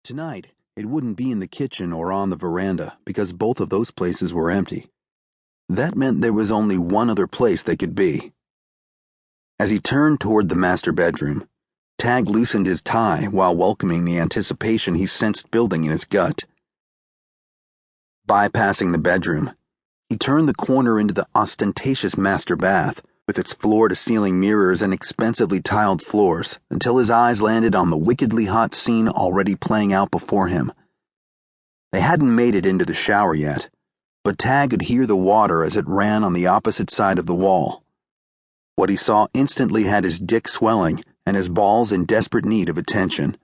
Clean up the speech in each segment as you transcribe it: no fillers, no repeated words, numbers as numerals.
Tonight, it wouldn't be in the kitchen or on the veranda because both of those places were empty. That meant there was only one other place they could be. As he turned toward the master bedroom, Tag loosened his tie while welcoming the anticipation he sensed building in his gut. Bypassing the bedroom, he turned the corner into the ostentatious master bath, with its floor-to-ceiling mirrors and expensively tiled floors, until his eyes landed on the wickedly hot scene already playing out before him. They hadn't made it into the shower yet, but Tag could hear the water as it ran on the opposite side of the wall. What he saw instantly had his dick swelling and his balls in desperate need of attention.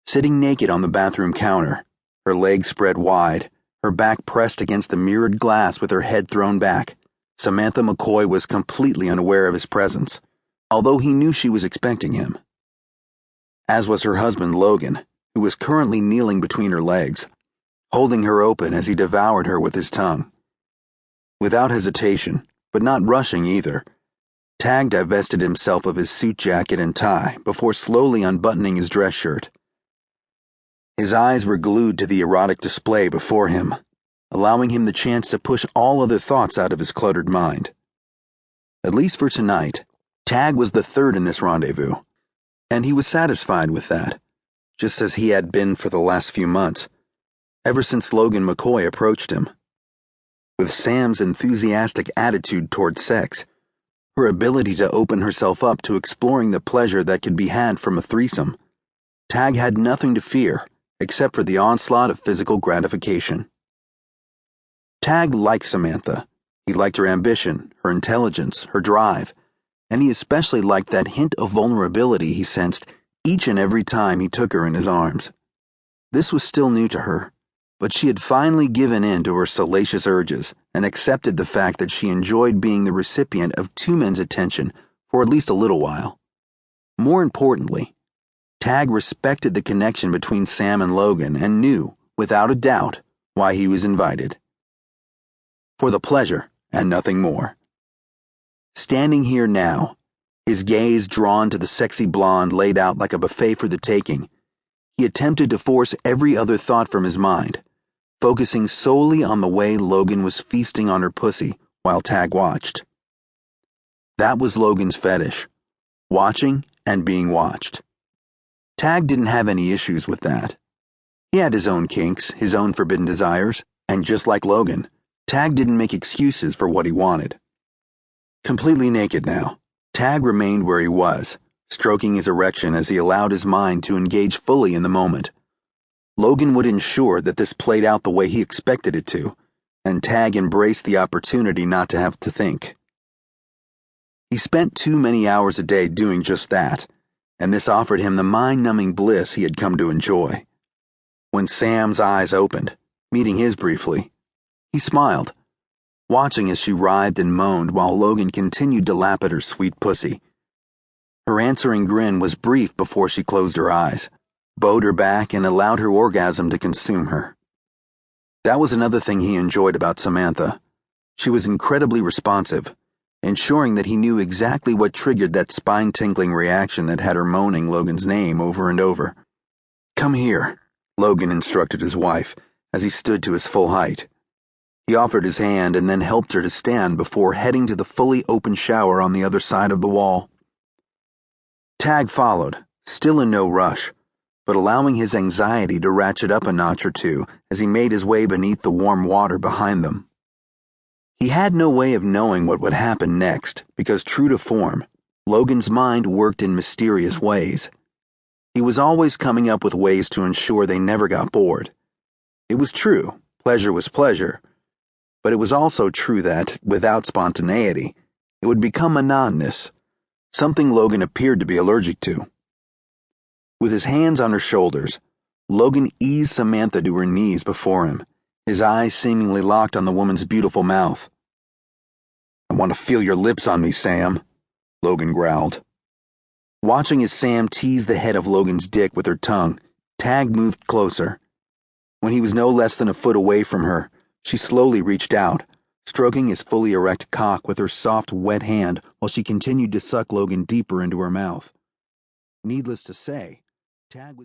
Sitting naked on the bathroom counter, her legs spread wide, her back pressed against the mirrored glass with her head thrown back, Samantha McCoy was completely unaware of his presence, although he knew she was expecting him. As was her husband Logan, who was currently kneeling between her legs, holding her open as he devoured her with his tongue. Without hesitation, but not rushing either, Tag divested himself of his suit jacket and tie before slowly unbuttoning his dress shirt. His eyes were glued to the erotic display before him, allowing him the chance to push all other thoughts out of his cluttered mind. At least for tonight, Tag was the third in this rendezvous, and he was satisfied with that, just as he had been for the last few months, ever since Logan McCoy approached him. With Sam's enthusiastic attitude toward sex, her ability to open herself up to exploring the pleasure that could be had from a threesome, Tag had nothing to fear except for the onslaught of physical gratification. Tag liked Samantha. He liked her ambition, her intelligence, her drive, and he especially liked that hint of vulnerability he sensed each and every time he took her in his arms. This was still new to her, but she had finally given in to her salacious urges and accepted the fact that she enjoyed being the recipient of two men's attention for at least a little while. More importantly, Tag respected the connection between Sam and Logan and knew, without a doubt, why he was invited. For the pleasure and nothing more. Standing here now, his gaze drawn to the sexy blonde laid out like a buffet for the taking, he attempted to force every other thought from his mind, focusing solely on the way Logan was feasting on her pussy while Tag watched. That was Logan's fetish, watching and being watched. Tag didn't have any issues with that. He had his own kinks, his own forbidden desires, and just like Logan, Tag didn't make excuses for what he wanted. Completely naked now, Tag remained where he was, stroking his erection as he allowed his mind to engage fully in the moment. Logan would ensure that this played out the way he expected it to, and Tag embraced the opportunity not to have to think. He spent too many hours a day doing just that, and this offered him the mind-numbing bliss he had come to enjoy. When Sam's eyes opened, meeting his briefly, he smiled, watching as she writhed and moaned while Logan continued to lap at her sweet pussy. Her answering grin was brief before she closed her eyes, bowed her back, and allowed her orgasm to consume her. That was another thing he enjoyed about Samantha. She was incredibly responsive, ensuring that he knew exactly what triggered that spine-tingling reaction that had her moaning Logan's name over and over. "Come here," Logan instructed his wife as he stood to his full height. He offered his hand and then helped her to stand before heading to the fully open shower on the other side of the wall. Tag followed, still in no rush, but allowing his anxiety to ratchet up a notch or two as he made his way beneath the warm water behind them. He had no way of knowing what would happen next because, true to form, Logan's mind worked in mysterious ways. He was always coming up with ways to ensure they never got bored. It was true, pleasure was pleasure, but it was also true that, without spontaneity, it would become monotonous, something Logan appeared to be allergic to. With his hands on her shoulders, Logan eased Samantha to her knees before him, his eyes seemingly locked on the woman's beautiful mouth. "I want to feel your lips on me, Sam," Logan growled. Watching as Sam teased the head of Logan's dick with her tongue, Tag moved closer. When he was no less than a foot away from her, she slowly reached out, stroking his fully erect cock with her soft, wet hand while she continued to suck Logan deeper into her mouth. Needless to say, Tag was